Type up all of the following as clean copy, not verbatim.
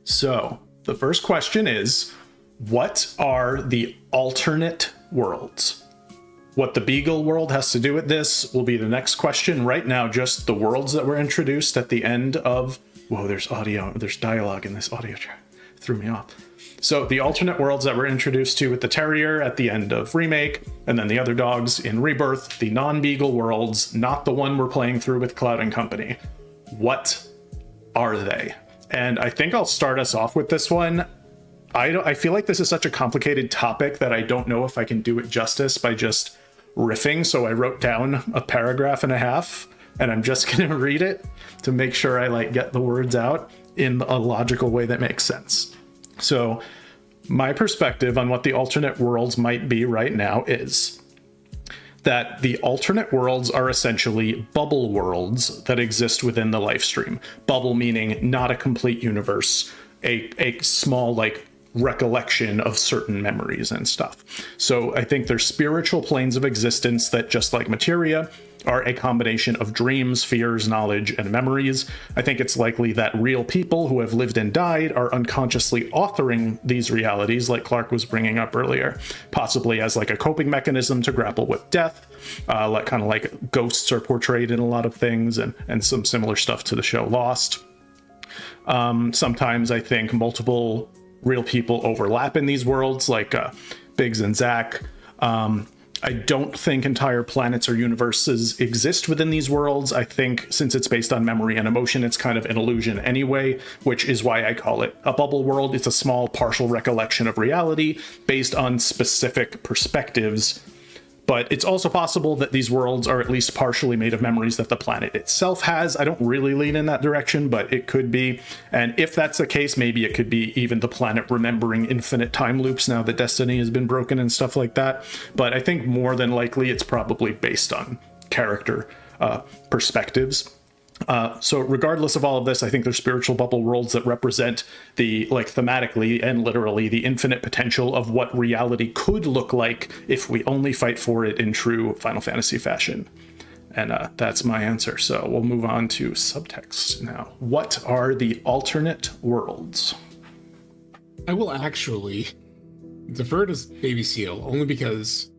So the first question is, what are the alternate worlds? What the Beagle world has to do with this will be the next question. Right now, just the worlds that were introduced at the end of... Whoa, there's dialogue in this audio track. Threw me off. So the alternate worlds that we're introduced to with the Terrier at the end of Remake, and then the other dogs in Rebirth, the non-Beagle worlds, not the one we're playing through with Cloud and Company. What are they? And I think I'll start us off with this one. I feel like this is such a complicated topic that I don't know if I can do it justice by just riffing, so I wrote down a paragraph and a half, and I'm just going to read it to make sure I get the words out in a logical way that makes sense. So my perspective on what the alternate worlds might be right now is that the alternate worlds are essentially bubble worlds that exist within the life stream. Bubble meaning not a complete universe, a small recollection of certain memories and stuff. So I think they're spiritual planes of existence that, just like materia, are a combination of dreams, fears, knowledge, and memories. I think it's likely that real people who have lived and died are unconsciously authoring these realities, like Clark was bringing up earlier, possibly as a coping mechanism to grapple with death, like ghosts are portrayed in a lot of things, and some similar stuff to the show Lost. Sometimes I think multiple real people overlap in these worlds, like Biggs and Zach. I don't think entire planets or universes exist within these worlds. I think since it's based on memory and emotion, it's kind of an illusion anyway, which is why I call it a bubble world. It's a small partial recollection of reality based on specific perspectives. But it's also possible that these worlds are at least partially made of memories that the planet itself has. I don't really lean in that direction, but it could be. And if that's the case, maybe it could be even the planet remembering infinite time loops now that Destiny has been broken and stuff like that. But I think more than likely it's probably based on character perspectives. So regardless of all of this, I think they're spiritual bubble worlds that represent the, thematically and literally, the infinite potential of what reality could look like if we only fight for it in true Final Fantasy fashion. And that's my answer. So we'll move on to subtext now. What are the alternate worlds? I will actually defer to BabySeal only because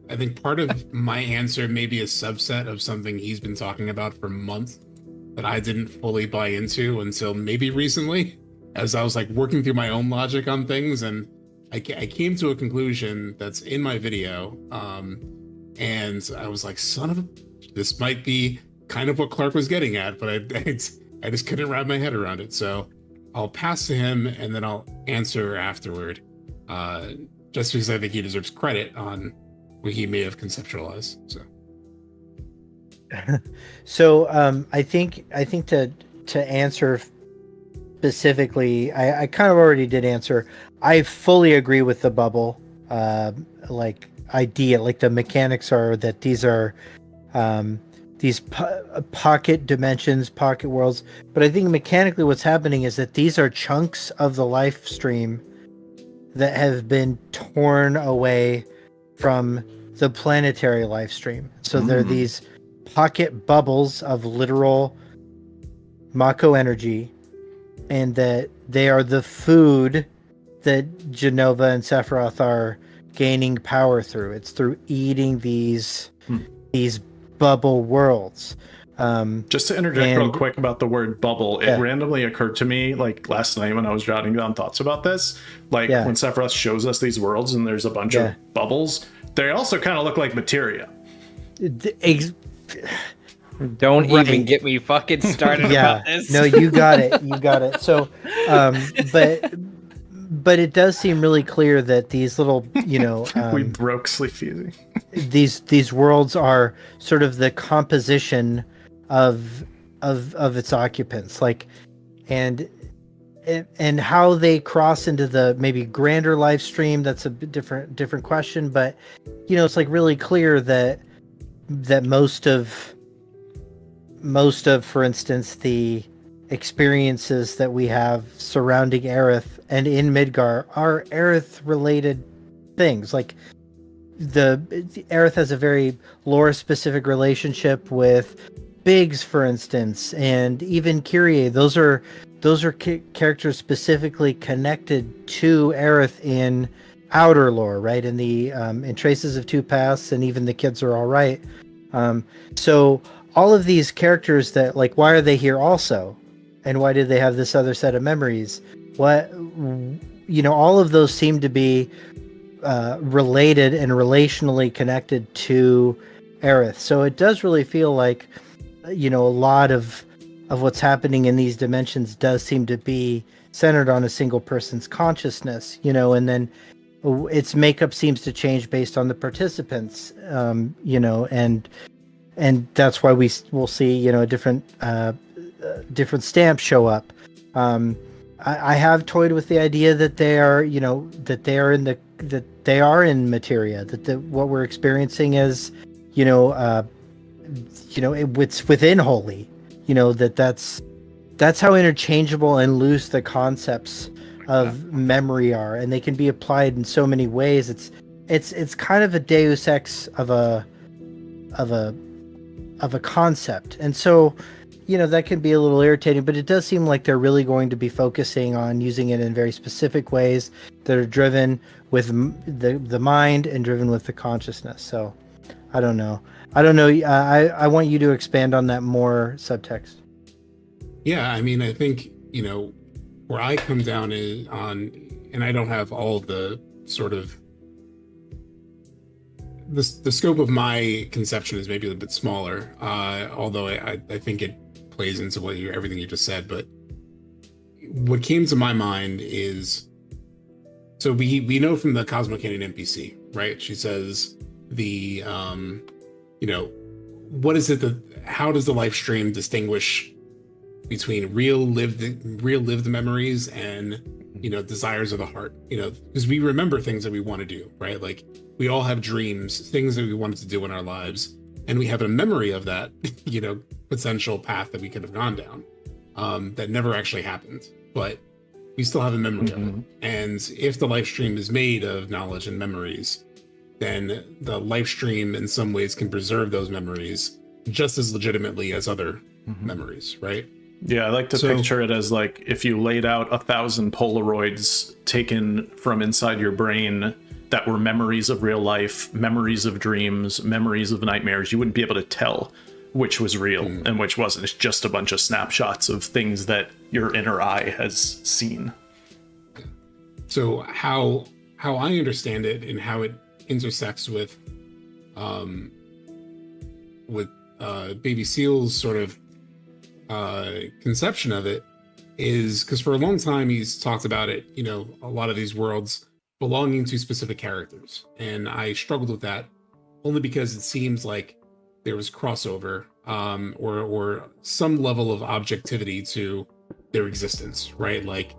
I think part of my answer may be a subset of something he's been talking about for months that I didn't fully buy into until maybe recently, as I was working through my own logic on things, and I came to a conclusion that's in my video, and I was like, son of a... This might be kind of what Clark was getting at, but I just couldn't wrap my head around it, so I'll pass to him, and then I'll answer afterward, just because I think he deserves credit on what he may have conceptualized. So I think to answer specifically, I kind of already did answer. I fully agree with the bubble idea. The mechanics are that these are these pocket dimensions, pocket worlds. But I think mechanically what's happening is that these are chunks of the life stream that have been torn away from the planetary life stream. So they're these pocket bubbles of literal Mako energy, and that they are the food that Jenova and Sephiroth are gaining power through. It's through eating these bubble worlds. Just to interject real quick about the word bubble, it randomly occurred to me last night when I was jotting down thoughts about this, when Sephiroth shows us these worlds and there's a bunch of bubbles, they also kind of look like materia. Don't even get me fucking started about this. No, you got it. So but it does seem really clear that these little we broke Sleepezi. these worlds are sort of the composition of its occupants, and how they cross into the maybe grander life stream, that's a bit different question, but it's really clear that most of for instance the experiences that we have surrounding Aerith and in Midgar are Aerith related things. The Aerith has a very lore specific relationship with Biggs, for instance, and even Kyrie. Those are characters specifically connected to Aerith in outer lore, right? In the in Traces of Two Paths, and even The Kids Are All Right. So all of these characters that, like, why are they here also, and why did they have this other set of memories? What, all of those seem to be related and relationally connected to Aerith. So it does really feel like, a lot of what's happening in these dimensions does seem to be centered on a single person's consciousness, and then its makeup seems to change based on the participants, and that's why will see, different stamps show up. I have toyed with the idea that they are, that they are in materia, that what we're experiencing is, it's within holy, that's how interchangeable and loose the concepts of memory are, and they can be applied in so many ways. It's kind of a deus ex of a concept, and so that can be a little irritating, but it does seem like they're really going to be focusing on using it in very specific ways that are driven with the mind and driven with the consciousness. So I don't know. I want you to expand on that more, Subtext. Yeah, I mean, I think, where I come down is on, and I don't have all of the sort of, the scope of my conception is maybe a bit smaller, although I think it plays into everything you just said. But what came to my mind is, so we know from the Cosmo Canyon NPC, right? She says what is it how does the life stream distinguish between real lived memories and, desires of the heart, because we remember things that we want to do, right? Like, we all have dreams, things that we wanted to do in our lives, and we have a memory of that, potential path that we could have gone down, that never actually happened, but we still have a memory of it. And if the life stream is made of knowledge and memories, then the life stream in some ways can preserve those memories just as legitimately as other memories, right? Yeah, I like to picture it as like if you laid out 1,000 Polaroids taken from inside your brain that were memories of real life, memories of dreams, memories of nightmares, you wouldn't be able to tell which was real and which wasn't. It's just a bunch of snapshots of things that your inner eye has seen. So how I understand it and how it intersects with Baby Seal's sort of conception of it is because for a long time he's talked about it, a lot of these worlds belonging to specific characters, and I struggled with that only because it seems like there was crossover or some level of objectivity to their existence, right? Like,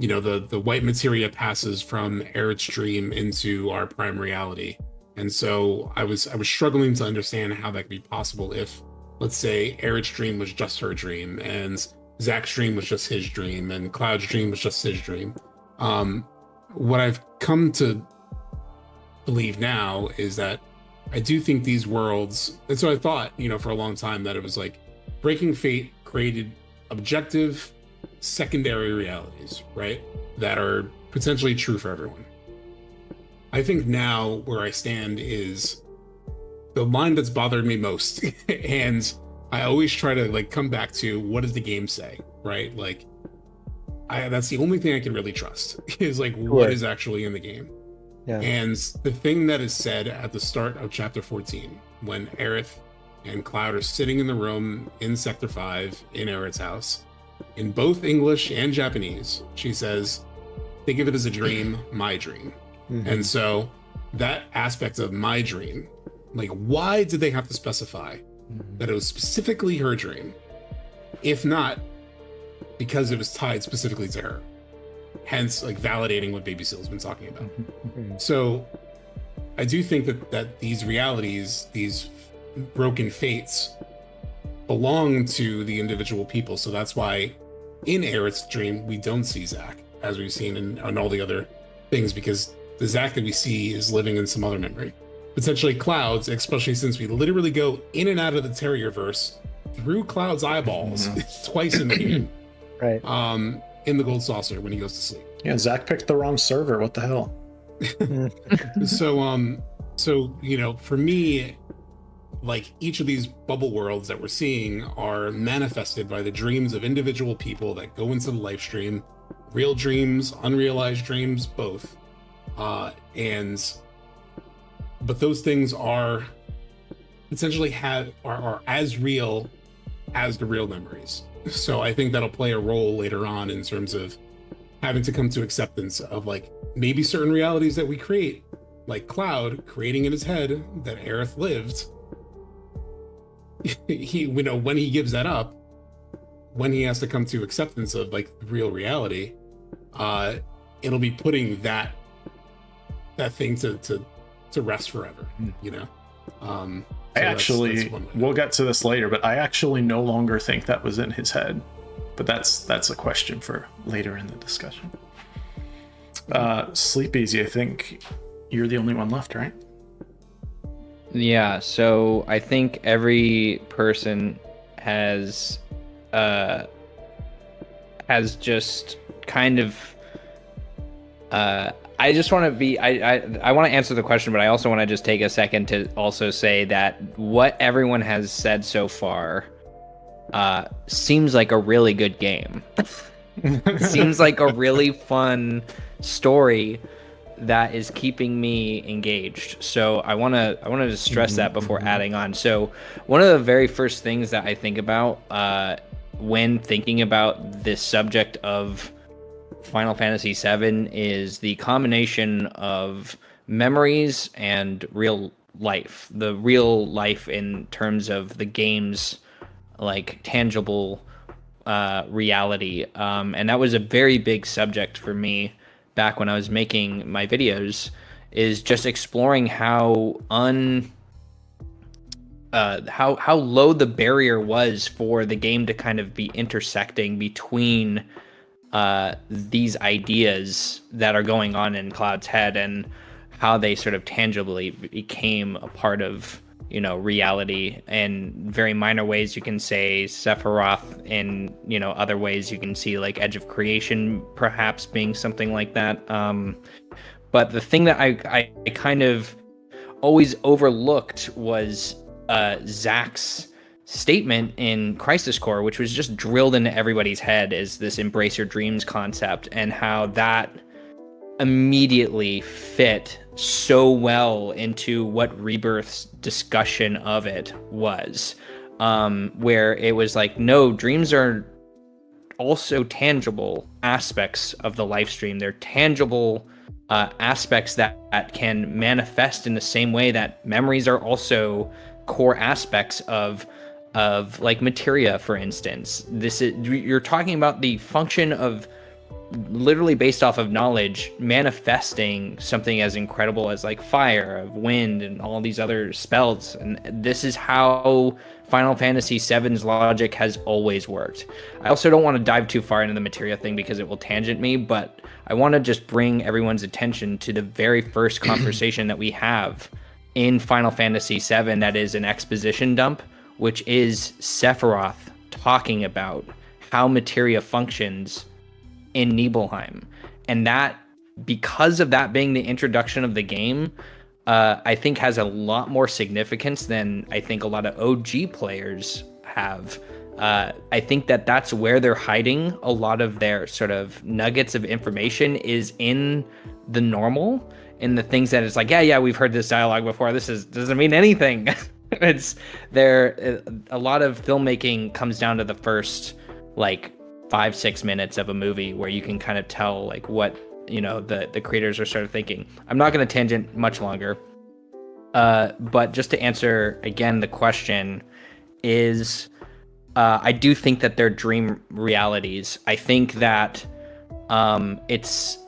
the white materia passes from Aerith's dream into our prime reality, and so I was struggling to understand how that could be possible if, let's say, Aerith's dream was just her dream, and Zack's dream was just his dream, and Cloud's dream was just his dream. What I've come to believe now is that I do think these worlds, and so I thought, for a long time that it was like Breaking Fate created objective secondary realities, right? That are potentially true for everyone. I think now where I stand is the line that's bothered me most, and I always try to come back to what does the game say, right? Like, that's the only thing I can really trust is what is actually in the game. Yeah. And the thing that is said at the start of chapter 14, when Aerith and Cloud are sitting in the room in Sector 5 in Aerith's house, in both English and Japanese, she says, think of it as a dream, my dream. And so that aspect of my dream, why did they have to specify that it was specifically her dream? If not, because it was tied specifically to her. Hence, validating what Baby Seal's been talking about. So I do think that these realities, these broken fates, belong to the individual people. So that's why in Aerith's dream, we don't see Zack, as we've seen in all the other things, because the Zack that we see is living in some other memory. Potentially Cloud's, especially since we literally go in and out of the Terrierverse through Cloud's eyeballs twice in the game. Right. In the gold saucer when he goes to sleep. Yeah, Zach picked the wrong server. What the hell? So you know, for me, like each of these bubble worlds that we're seeing are manifested by the dreams of individual people that go into the live stream, real dreams, unrealized dreams, both. But those things are essentially are as real as the real memories. So I think that'll play a role later on in terms of having to come to acceptance of like maybe certain realities that we create, like Cloud creating in his head that Aerith lived. When he gives that up, when he has to come to acceptance of like real reality, it'll be putting that thing to rest forever, you know. We'll get to this later, but I actually no longer think that was in his head. But that's a question for later in the discussion. Sleepezi, I think you're the only one left, right? Yeah, so I think every person has just kind of I just want to be I want to answer the question, but I also want to just take a second to also say that what everyone has said so far seems like a really good game. Seems like a really fun story that is keeping me engaged. So I want to just stress that before adding on. So one of the very first things that I think about when thinking about this subject of Final Fantasy VII is the combination of memories and real life. The real life in terms of the game's like tangible reality. And that was a very big subject for me back when I was making my videos, is just exploring how low the barrier was for the game to kind of be intersecting between these ideas that are going on in Cloud's head and how they sort of tangibly became a part of, you know, reality. In very minor ways, you can say Sephiroth. In, you know, other ways, you can see like Edge of Creation perhaps being something like that. But the thing that I kind of always overlooked was Zach's statement in Crisis Core, which was just drilled into everybody's head, is this embrace your dreams concept, and how that immediately fit so well into what Rebirth's discussion of it was, where it was like, no, dreams are also tangible aspects of the life stream. They're tangible aspects that can manifest in the same way that memories are also core aspects of like materia, for instance. You're talking about the function of literally based off of knowledge manifesting something as incredible as like fire, of wind, and all these other spells. And this is how Final Fantasy VII's logic has always worked. I also don't want to dive too far into the materia thing because it will tangent me, but I want to just bring everyone's attention to the very first conversation that we have in Final Fantasy VII that is an exposition dump, which is Sephiroth talking about how materia functions in Nibelheim. And that, because of that being the introduction of the game, I think has a lot more significance than I think a lot of OG players have. I think that that's where they're hiding a lot of their sort of nuggets of information, is in the normal, in the things that it's like, yeah, we've heard this dialogue before. Doesn't mean anything. It's there. A lot of filmmaking comes down to the first like 5-6 minutes of a movie, where you can kind of tell like what, you know, the creators are sort of thinking. I'm not going to tangent much longer, but just to answer again the question is, I do think that they're dream realities. I think that it's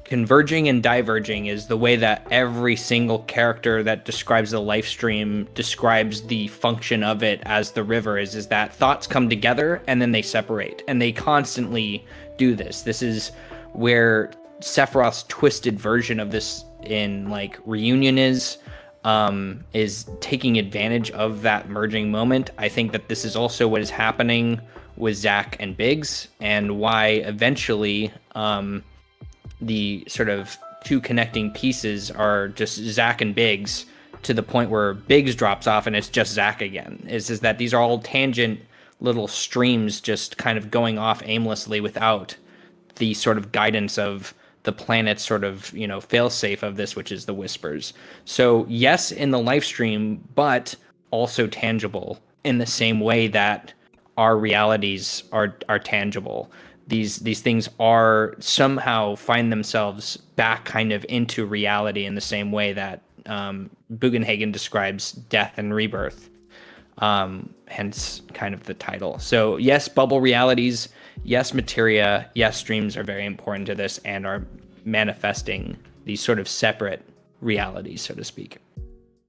converging and diverging is the way that every single character that describes the life stream describes the function of it as the river is that thoughts come together and then they separate, and they constantly do this. This is where Sephiroth's twisted version of this in like Reunion is. is taking advantage of that merging moment. I think that this is also what is happening with Zach and Biggs, and why eventually the sort of two connecting pieces are just Zach and Biggs, to the point where Biggs drops off and it's just Zach again. Is that these are all tangent little streams just kind of going off aimlessly without the sort of guidance of the planet's sort of, you know, failsafe of this, which is the whispers. So yes, in the live stream, but also tangible in the same way that our realities are tangible. These things are somehow find themselves back kind of into reality in the same way that Bugenhagen describes death and rebirth, hence kind of the title. So yes, bubble realities, yes, materia, yes, streams are very important to this and are manifesting these sort of separate realities, so to speak.